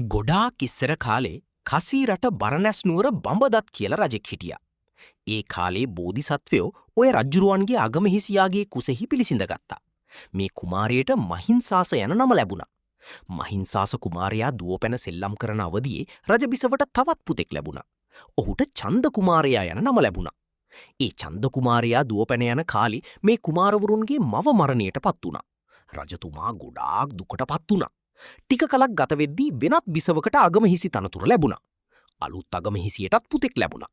ගොඩාක් ඉස්සර කාලේ කසී රට බරණැස් නුවර බඹදත් කියලා රජෙක් හිටියා. ඒ කාලේ බෝධිසත්වයෝ ඔය රජ්ජුරුවන්ගේ අගමහිසියාගේ කුසෙහි පිළිසිඳගත්තා. මේ කුමාරයට මහින්සාස යන නම ලැබුණා. මහින්සාස කුමාරයා දුවපැන සෙල්ලම් කරන අවදියේ රජබිසවට තවත් පුතෙක් ලැබුණා. ඔහුට චන්ද කුමාරයා යන නම ලැබුණා. ඒ චන්ද කුමාරයා දුවපැන යන කාලේ මේ කුමාරවරුන්ගේ මව මරණයට පත් වුණා. රජතුමා ගොඩාක් දුකට පත් වුණා. ටික කලක් ගත වෙද්දී වෙනත් බිසවකට අගමහිසි තනතුර ලැබුණා. අලුත් අගමහිසියටත් පුතෙක් ලැබුණා.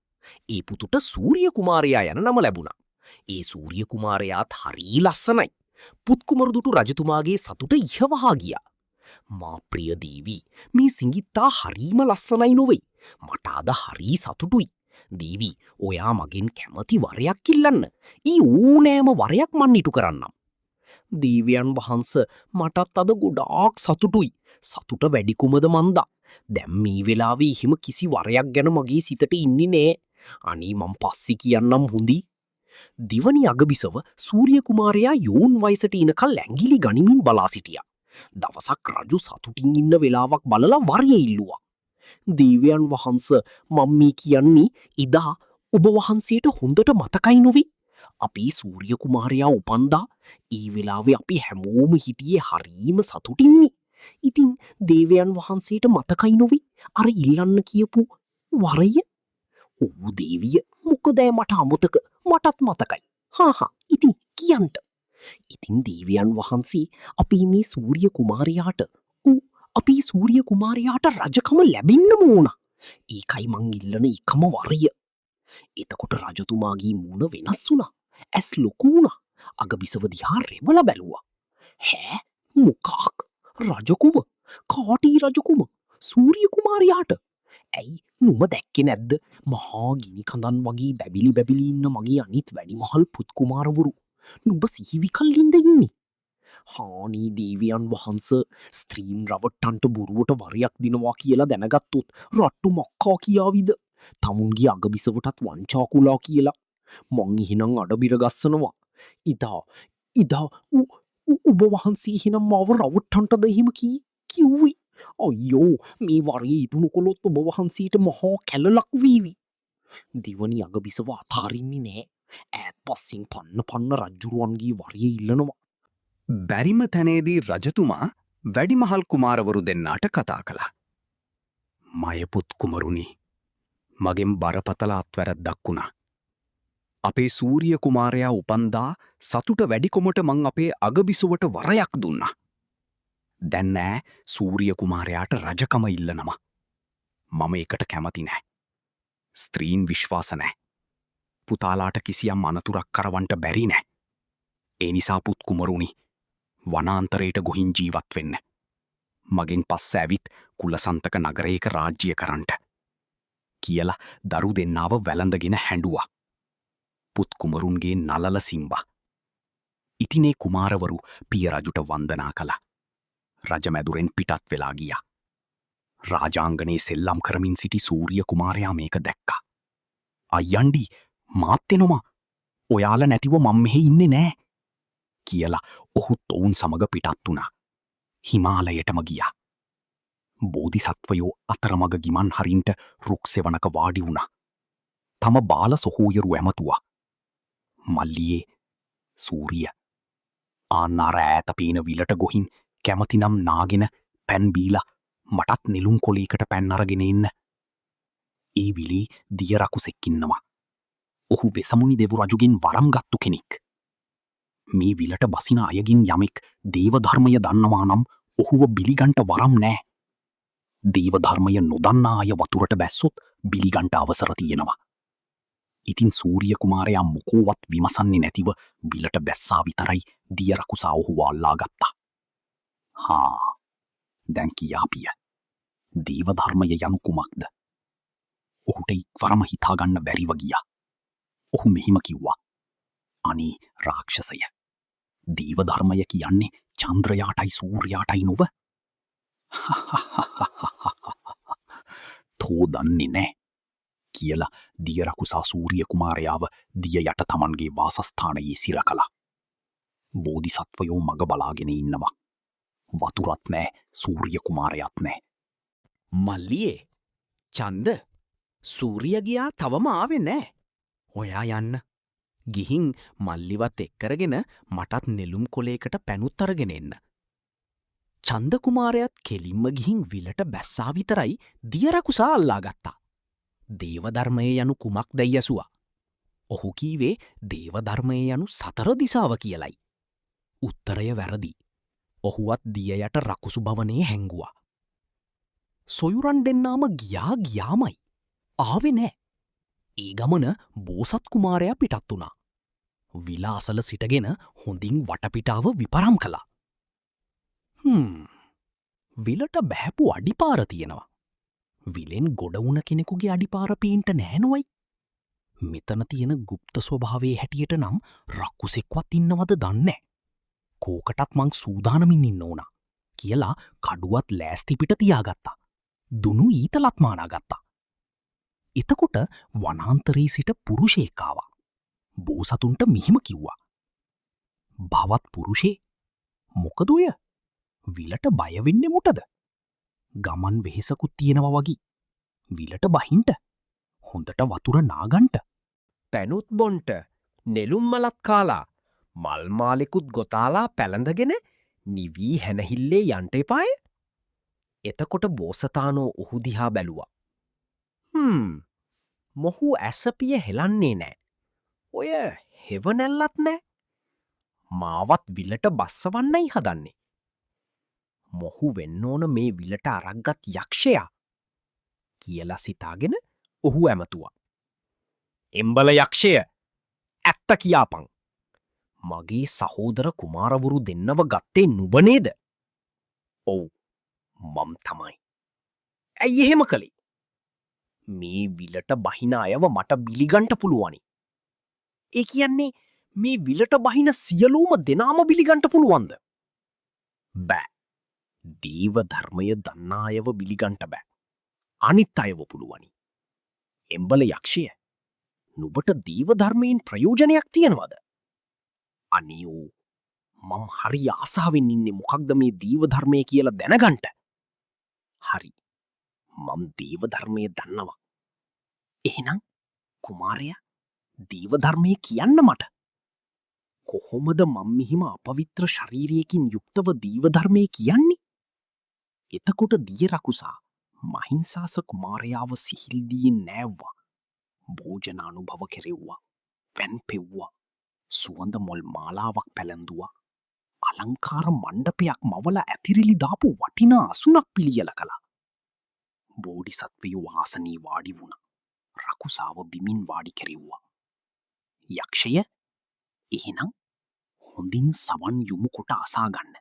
ඒ පුතුට සූරිය කුමාරයා යන නම ලැබුණා. ඒ සූරිය කුමාරයාත් හරී ලස්සනයි. පුත්කුමරු දුටු රජතුමාගේ සතුට ඉහවහා ගියා. මා ප්‍රිය දේවී, මේ සිඟිත්තා හරීම ලස්සනයි නොවෙයි. මට අද හරී සතුටුයි. දේවී, ඔයා මගෙන් කැමති වරයක් ඉල්ලන්න. ඊ ඕනෑම වරයක් මන් ඉටු කරන්නම්. දේවයන් වහන්ස, මටත් අද ගොඩාක් සතුටුයි. සතුට වැඩිකුමද මන්දා. දැම් මේ වෙලාවේ එහෙම කිසි වරයක් ගැන මගේ සිතට ඉන්නේ නෑ. අනේ මං පස්සෙ කියන්නම් හොඳි. දෙවනි අගබිසව සූරිය කුමාරයා යෝන් වයසට එනකල් ඇඟිලි ගනිමින් බලා සිටියා. දවසක් රජු සතුටින් ඉන්න වෙලාවක් බලලා වරය ඉල්ලුවා. දේවයන් වහන්ස, මම මේ කියන්නේ එදා ඔබ වහන්සේට හොඳට මතකයි නොවේ. අපේ සූරිය කුමාරයා උපන්දා. ඒ වෙලාවේ අපි හැමෝම හිටියේ හරීම සතුටින්නේ. ඉතින් දේවයන් වහන්සේට මතකයි නොවේ අර ඉල්ලන්න කියපු වරය? ඔව් දේවිය, මොකදෑ මට අමතක. මටත් මතකයි. හා ඉතින් කියන්ට. ඉතින් දේවයන් වහන්සේ, අපි මේ සූරිය කුමාරයාට අපේ සූරිය කුමාරයාට රජකම ලැබෙන්නම ඕන. ඒකයි මං ඉල්ලන එකම වරය. එතකොට රජතුමාගේ මූණ වෙනස් වුණා. ඇස් ලොකු වුණා. අගබිසව දිහා රෙමල බැලුවා. "හෑ, මොකක්? රජකුම? කාටී රජකුම? සූරිය කුමාරයාට? ඇයි නුඹ දැක්කේ නැද්ද? මහා ගිනි කඳන් වගේ බැබිලි බැබිලි ඉන්න මගේ අනිත් වැඩිමහල් පුත් කුමාරවරු. නුඹ සිහිවිකල්ලින්ද ඉන්නේ?" "හානී දේවයන් වහන්ස, ස්ත්‍රීන් රවට්ටන්ට බොරුවට වරයක් දිනවා කියලා දැනගත්තොත් රට්ටු මක්කා කියාවිද? තමුන්ගේ අගබිසවටත් වංචාකුලා කියලා. මං එහෙනම් අඩබිර ගස්සනවා. ඉදා ඔබ වහන්සේ එහෙනම් මාව රවට්ටන්ටද එහෙම කිව්වේ? අයියෝ, මේ වරේ ඉටුණු කොළොත් ඔබ වහන්සේට මහා කැලලක් වීවි." දෙවනි අගබිසව අතාරින්නේ නෑ. ඈත් පස්සෙන් පන්න රජ්ජුරුවන්ගේ වරය ඉල්ලනවා. බැරිම තැනේදී රජතුමා වැඩිමහල් කුමාරවරු දෙන්නාට කතා කළා. "මයපුත් කුමරුනි, මගෙන් බරපතල අත්වැරැද්දක් වුණා. අපේ සූරිය කුමාරයා උපන්දා සතුට වැඩිකොමට මං අපේ අගබිසුවට වරයක් දුන්නා. දැන් නෑ සූරිය කුමාරයාට රජකම ඉල්ලනම. මම එකට කැමති නෑ. ස්ත්‍රීන් විශ්වාස නෑ. පුතාලාට කිසියම් අනතුරක් කරවන්ට බැරි නෑ. ඒ නිසා පුත් කුමරුනි, වනාන්තරයට ගොහින් ජීවත් වෙන්න. මගෙන් පස්ස ඇවිත් කුලසන්තක නගරයක රාජ්‍ය කරන්ට" කියලා දරු දෙන්නාව වැළඳගෙන හැඬුවා. පුත් කුමරුන්ගේ නලල සිම්බා. ඉතිනේ කුමාරවරු පිය රජුට වන්දනා කළා. රජමැදුරෙන් පිටත් වෙලා ගියා. රාජාංගනේ සෙල්ලම් කරමින් සිටි සූරිය කුමාරයා මේක දැක්කා. "අයියන්ඩි, මාත් එනවා. ඔයාලා නැතිව මම මෙහෙ ඉන්නේ නෑ" කියලා ඔහුත් ඔවුන් සමග පිටත් වුණා. හිමාලයටම ගියා. බෝධිසත්වයෝ අතරමග ගිමන් හරින්ට රුක්සෙවණක වාඩි වුණා. තම බාල සොහෝයරු ඇමතුවා. "මල්ලියේ සූරිය, ආන්නාර ඈත පේන විලට ගොහින් කැමතිනම් නාගෙන පැන් බීලා මටත් නෙළුම් කොලේකට පැන් අරගෙන එන්න. ඒ විලේ දියරකුසෙක්කින්නවා. ඔහු වෙසමුණි දෙවු රජුගෙන් වරම් ගත්තු කෙනෙක්. මේ විලට බසින අයගින් යමෙක් දේවධර්මය දන්නවා නම් ඔහුව බිලිගන්ට වරම් නෑ. දේවධර්මය නොදන්නා අය වතුරට බැස්සොත් බිලිගන්ට අවසර තියෙනවා. ඉතින් සූරිය කුමාරයා මොකෝවත් විමසන්නේ නැතිව විලට බැස්සා විතරයි දියරකුසා ඔහුව අල්ලා ගත්තා. දැන් කියාපිය. දේවධර්මය යනු කුමක්ද? ඔහුට ඉක්වරම හිතාගන්න බැරිව ගියා. ඔහු මෙහිම කිව්වා. "අනේ රාක්ෂසය, දේවධර්මය කියන්නේ චන්ද්‍රයාටයි සූර්යාටයි නොව?" "තෝ දන්නේ නෑ" කියලා දියරකුසා සූරිය කුමාරයාව දිය යට තමන්ගේ වාසස්ථානයේ සිර කළා. බෝධිසත්වයෝ මග බලාගෙන ඉන්නවා. වතුරත් නෑ, සූරිය කුමාරයත් නෑ. මල්ලියේ චන්ද සූරියගයා තවම ආවෙ නෑ. ඔයා යන්න. ගිහින් මල්ලිවත් එක්කරගෙන මටත් නෙළුම් කොලේකට පැනුත් අරගෙන එන්න. චන්දකුමාරයත් කෙලින්ම ගිහින් විලට බැස්සා විතරයි දියරකුසා අල්ලා ගත්තා. දේවධර්මය යනු කුමක් දැයියසුවා. ඔහු කීවේ දේවධර්මය යනු සතර දිසාව කියලයි. උත්තරය වැරදි. ඔහුවත් දියයට රකුසු භවනයේ හැංගුවා. සොයුරන් දෙන්නාම ගියාමයි. ආවෙ නෑ. ඒ ගමන බෝසත් කුමාරයා පිටත් වුණා. විලාසල සිටගෙන හොඳින් වටපිටාව විපරම් කළා. විලට බැහැපු අඩිපාර තියෙනවා. විලෙන් ගොඩවුණ කෙනෙකුගේ අඩිපාරපීන්ට නෑනුවයි. මෙතන තියෙන ගුප්ත ස්වභාවේ හැටියට නම් රක්කුසෙක්වත් ඉන්නවද දන්නේ. කෝකටත් මං සූදානමින් ඉන්න ඕන කියලා කඩුවත් ලෑස්තිපිට තියාගත්තා. දුනු ඊතලත්මානා ගත්තා. එතකොට වනාන්තරී සිට පුරුෂයෙක්කාවා. බෝසතුන්ට මිහිම කිව්වා. භවත් පුරුෂේ මොකදෝය විලට බයවෙන්න මොටද. ගමන් වෙහෙසකුත් තියෙනව වගේ. විලට බහින්ට හොඳට වතුර නාගන්ට. පැනුත් බොන්ට නෙළුම්මලත් කාලා මල්මාලෙකුත් ගොතාලා පැළඳගෙන නිවී හැනහිල්ලේ යන්ට එපාය. එතකොට බෝසතානෝ ඔහු දිහා බැලුවා. මොහු ඇසපිය හෙලන්නේ නෑ. ඔය හෙවනැල්ලත් නෑ. මාවත් විලට බස්සවන්නයි හදන්නේ. මොහු වෙන්න ඕන මේ විලට අරක්ගත් යක්ෂයා කියලා සිතාගෙන ඔහු ඇමතුවා. එම්බල යක්ෂය ඇත්ත කියාපං. මගේ සහෝදර කුමාරවුරු දෙන්නව ගත්තේ නුබනේද? ඔව් මම් තමයි. ඇයි එහෙම කළේ? මේ විලට බහින අයව මට බිලිගන්ට පුළුවනි. ඒ කියන්නේ මේ විලට බහින සියලූම දෙනාම බිලිගන්ට පුළුවන්ද? බෑ. දේව ධර්මය දන්නා අයව බිලිගන්ට බෑ. අනිත් අයව පුළුවනි. එම්බල යක්ෂය නුබට දේව ධර්මයෙන් ප්‍රයෝජනයක් තියෙනවද? අනියෝ මම හරි ආසාවෙන් ඉන්නේ මොකක්ද මේ දේව ධර්මය කියලා දැනගන්ට. හරි මම දේව ධර්මය දන්නවා. එහෙනම් කුමාරයා දේව ධර්මය කියන්න මට. කොහොමද මම මෙහිම අපවිත්‍ර ශරීරයකින් යුක්තව දේව ධර්මය කියන්නේ? එතකොට දිය රකුසා මහින්සාස කුමාරයාව සිහිල්දීන් නෑව්වා. භෝජනානුභව කෙරෙව්වා. පැන් පෙව්වා. සුවඳ මොල් මාලාවක් පැළැන්දුවා. අලංකාර මණ්ඩපයක් මවල ඇතිරිලි දාපු වටිනා අසුනක් පිළියල කළා. බෝඩිසත්වයෝ ආසනී වාඩි වුණා. රකුසාව බිමින් වාඩි කෙරෙව්වා. යක්ෂය එහෙනම් හොඳින් සවන් යොමු කොට අසාගන්න.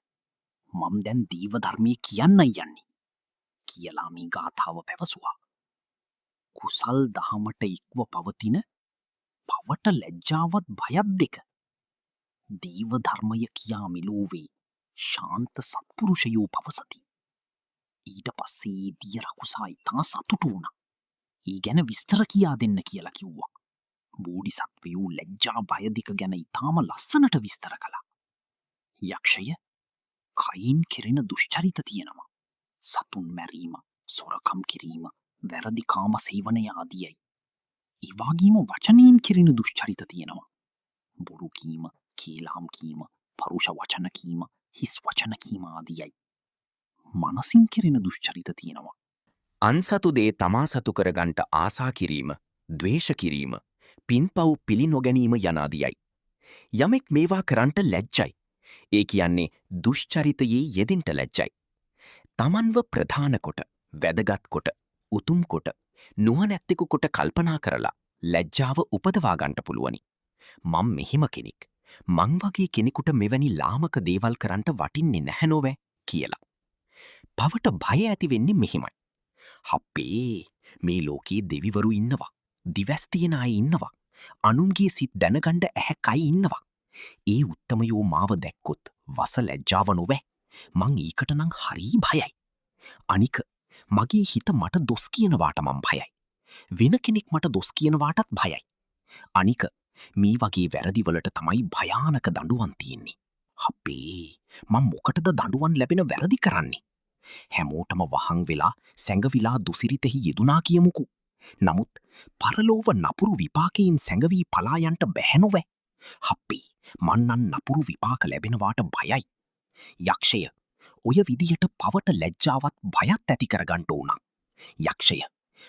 මම් දැන් දේව ධර්මය කියන්නයි යන්නේ කියලා මේ ගාථාව පැවසුවා. කුසල් දහමට ඉක්ව පවතින පවට ලැජ්ජාවත් භයත් දෙක. දේව ධර්මය කියා මිලෝවේ ශාන්ත සත්පුරුෂයෝ පවසති. ඊට පස්සේ දිය රකුසා ඉතා සතුටු වුණා. ඒ ගැන විස්තර කියා දෙන්න කියලා කිව්වා. බෝඩිසත්වයෝ ලැජ්ජා බය දෙක ගැන ඉතාම ලස්සනට විස්තර කළා. යක්ෂය කයින් කෙරෙන දුෂ්චරිත තියෙනවා. සතුන් මැරීම, සොරකම් කිරීම, වැරදි කාම සේවනය ආදියයි. ඒ වගේම වචනයෙන් කෙරෙන දුෂ්චරිත තියෙනවා. බොරු කීම, කේලාම් කීම, පරුෂ වචන කීම, හිස් වචන කීම ආදියයි. මනසින් කෙරෙන දුෂ්චරිත තියෙනවා. අන්සතු දේ තමා සතු කරගන්ට ආසා කිරීම, ද්වේෂ කිරීම, පින්පව් පිළි නොගැනීම යනාදියයි. යමෙක් මේවා කරන්ට ලැජ්ජයි. ඒ කියන්නේ දුෂ්චරිතයේ යෙදෙන්ට ලැජ්ජයි. තමන්ව ප්‍රධාන කොට, වැදගත් කොට, උතුම් කොට, නුවණැත්තෙකු කොට කල්පනා කරලා ලැජ්ජාව උපදවා ගන්නට පුළුවනි. මම මෙහිම කෙනෙක්. මං වගේ කෙනෙකුට මෙවැනි ලාමක දේවල් කරන්නට වටින්නේ නැහැ නොවේ කියලා. පවට භය ඇති වෙන්නේ මෙහිමයි. හප්පේ මේ ලෝකයේ දෙවිවරු ඉන්නවා. දිවැස් තියෙන අය ඉන්නවා. අනුන්ගේ සිත් දැනගන්න ඇහැක් අය ඉන්නවා. ඒ උත්තමයෝ මාව දැක්කොත් වස ලැජ්ජාව නොවේ. මං ඒකට නම් හරි භයයි. අනික මගේ හිත මට දොස් කියනවාට මං භයයි. වෙන කෙනෙක් මට දොස් කියනවාටත් භයයි. අනික මේ වගේ වැරදිවලට තමයි භයානක දඬුවම් තියෙන්නේ. හප්පේ මං මොකටද දඬුවම් ලැබෙන වැරදි කරන්නේ? හැමෝටම වහං වෙලා සැඟවිලා දුසිරිතෙහි යෙදුනා කියමුකු. නමුත් පරලෝව නපුරු විපාකයෙන් සැඟවී පලායන්ට බැහැනොවැ. හප්පි මන්නන් නපුරු විපාක ලැබෙනවාට බයයි. යක්ෂය ඔය විදියට පවට ලැජ්ජාවත් බයත් ඇති කරගන්ට ඕනා. යක්ෂය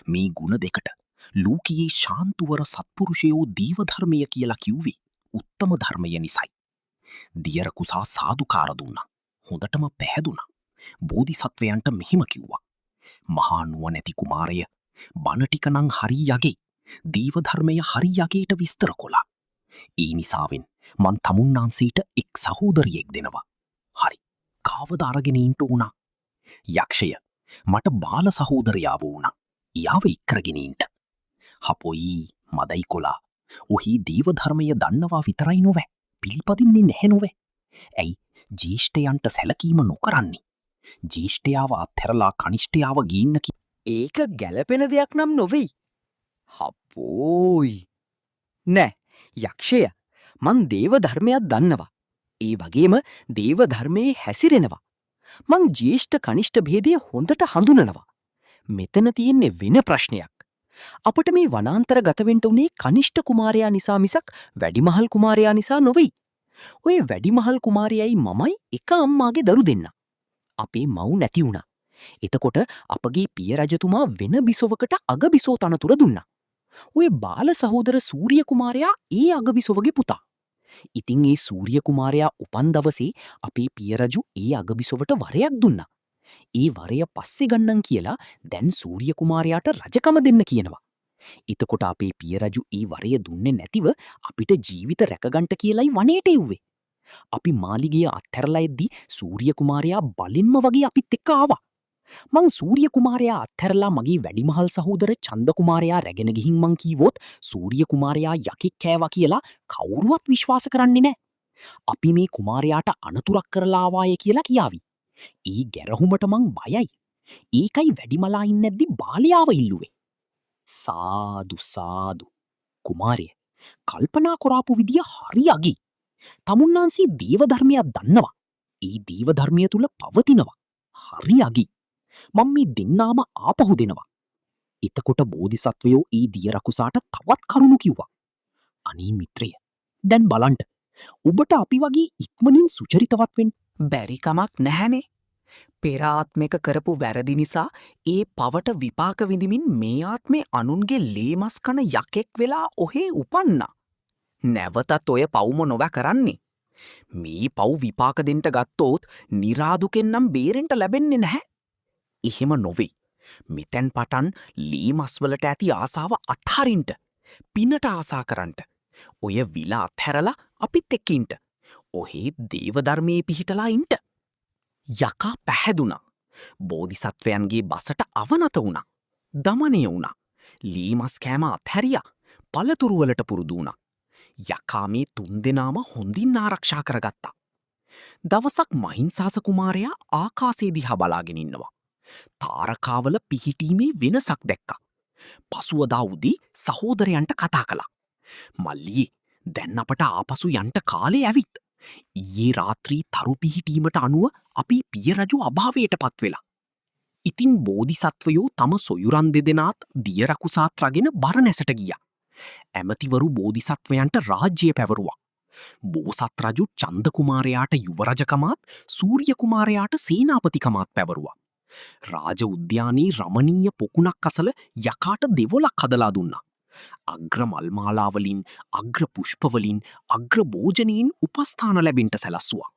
මේ ගුණ දෙකට ලෝකයේ ශාන්තුවර සත්පුරුෂයෝ දීවධර්මය කියලා කිව්වේ උත්තම ධර්මය නිසයි. දියරකුසා සාදුකාර දුන්නා. හොඳටම පැහැදුනා. බෝධිසත්වයන්ට මෙහිම කිව්වා. මහා නුවණැති කුමාරය බණ ටික නං හරි යගේ. දීවධර්මය හරි යගේට විස්තර කොලා. ඒ නිසාවෙන් මන් තමුන්නාන්සේට එක් සහෝදරියෙක් දෙනවා. හරි. කාවද අරගෙන ඉන්ට වුණා. යක්ෂය මට බාල සහෝදරයාව වුණා. යාව ඉක්කරගෙන ඉන්ට. හපොයි මදයි කොලා. ඔහි දීවධර්මය දන්නවා විතරයි නොවැ. පිළිපදින්නේ නැහැ නොවැ. ඇයි ජීෂ්ඨයන්ට සැලකීම නොකරන්නේ. ජීෂ්ඨයාව අත්හැරලා කනිෂ්ඨයාව ගින්නකි. ඒක ගැලපෙන දෙයක් නම් නොවෙයි. හප්පෝයි. නෑ යක්ෂය මං දේව ධර්මයක් දන්නවා. ඒ වගේම දේව ධර්මයේ හැසිරෙනවා. මං ජේෂ්ඨ කනිෂ්ඨ භේදය හොඳට හඳුනනවා. මෙතන තියෙන්නේ වෙන ප්‍රශ්නයක්. අපට මේ වනාන්තර ගතවෙන්ට උනේ කනිෂ්ඨ කුමාරයා නිසා මිසක් වැඩිමහල් කුමාරයා නිසා නොවෙයි. ඔය වැඩිමහල් කුමාරයයි මමයි එක අම්මාගේ දරු දෙන්න. අපේ මව් නැති වුණා. එතකොට අපගේ පිය රජතුමා වෙන බිසොවකට අගබිසෝ තනතුර දුන්නා. ඔය බාල සහෝදර සූරිය කුමාරයා ඒ අගබිසොවගේ පුතා. ඉතින් ඒ සූරිය කුමාරයා උපන් දවසේ අපේ පිය රජු ඒ අගබිසොවට වරයක් දුන්නා. ඒ වරය පස්සේ ගන්නන් කියලා දැන් සූරිය කුමාරයාට රජකම දෙන්න කියනවා. එතකොට අපේ පිය රජු ඒ වරය දුන්නේ නැතිව අපිට ජීවිත රැකගන්ට කියලයි වනේට එව්වේ. අපි මාලිගය අත්හැරලා එද්දී සූරිය කුමාරයා බලින්ම වගේ අපිත් එක්ක ආවා. මං සූරිය කුමාරයා අත්හැරලා මගේ වැඩිමහල් සහෝදර චන්ද කුමාරයා රැගෙන ගිහින් මං කීවොත් සූරිය කුමාරයා යකෙක් කෑවා කියලා කවුරුවත් විශ්වාස කරන්නේ නැහැ. අපි මේ කුමාරයාට අනතුරක් කරලා ආවාය කියලා කියාවි. ඒ ගැරහුමට මං බයයි. ඒකයි වැඩිමලා ඉන්නේ නැද්දි බාලයාව ඉල්ලුවේ. සාදු සාදු. කුමාරය කල්පනා කරාපු විදිය හරි අගී. තමුන්නාන්සේ දේවධර්මයක් දන්නවා. ඒ දේවධර්මය තුල පවතිනවා. හරි අගී. මම මේ දෙන්නාම ආපහු දෙනවා. එතකොට බෝධිසත්වයෝ ඒ දියරකුසාට තවත් කරුණු කිව්වා. අනේ මිත්‍රය, දැන් බලන්න. ඔබට අපි වගේ ඉක්මනින් සුචරිතවත් වෙන්න බැරි කමක් නැහැනේ. පෙර ආත්මයක කරපු වැරදි නිසා ඒ පවට විපාක විඳිමින් මේ ආත්මේ අනුන්ගේ ලේමස් කන යකෙක් වෙලා ඔහේ උපන්නා. නැවතත් ඔය පවුම නොවැ කරන්නේ. මේ පව් විපාක දෙන්න ගත්තොත් නිරාදුකෙන් නම් බේරෙන්ට ලැබෙන්නේ නැහැ. එහෙම නොවේ. මෙතැන් පටන් ලීමස්වලට ඇති ආසාව අත්හරින්ට. පිනට ආසා කරන්ට. ඔය විල අත්හැරලා අපිත් එක්කින්ට. ඔහේ දේවධර්මයේ පිහිටලා ඉන්ට. යකා පැහැදුනා. බෝධිසත්වයන්ගේ බසට අවනත වුණා. දමනය වුණා. ලීමස් කෑම අත්හැරියා. පළතුරුවලට පුරුදු වුණා. යකා මේ තුන්දෙනාම හොඳින් ආරක්ෂා කරගත්තා. දවසක් මහින්සාස කුමාරයා ආකාශයේ දිහා බලාගෙන ඉන්නවා. තාරකාවල පිහිටීමේ වෙනසක් දැක්කා. පසුවදා උදේ සහෝදරයන්ට කතා කළා. මල්ලියේ දැන් අපට ආපසු යන්ට කාලේ ඇවිත්. ඊයේ රාත්‍රී තරු පිහිටීමට අනුව අපි පිය රජු අභාවයට පත් වෙලා. ඉතින් බෝධිසත්වයෝ තම සොයුරන් දෙදෙනාත් දියරකුසාත් රගෙන බරණැසට ගියා. ඇමතිවරු බෝධිසත්වයන්ට රාජ්‍යය පැවරුවා. බෝසත් රජු චන්ද කුමාරයාට යුවරජකමාත් සූරිය කුමාරයාට සේනාපතිකමාත් පැවරුවා. රාජ උද්‍යානයේ රමණීය පොකුණක් අසල යකාට දෙවොලක් හදලා දුන්නා. අග්‍ර මල්මාලාවලින් අග්‍ර පුෂ්පවලින් අග්‍ර භෝජනයෙන් උපස්ථාන ලැබෙන්ට සැලස්සුවා.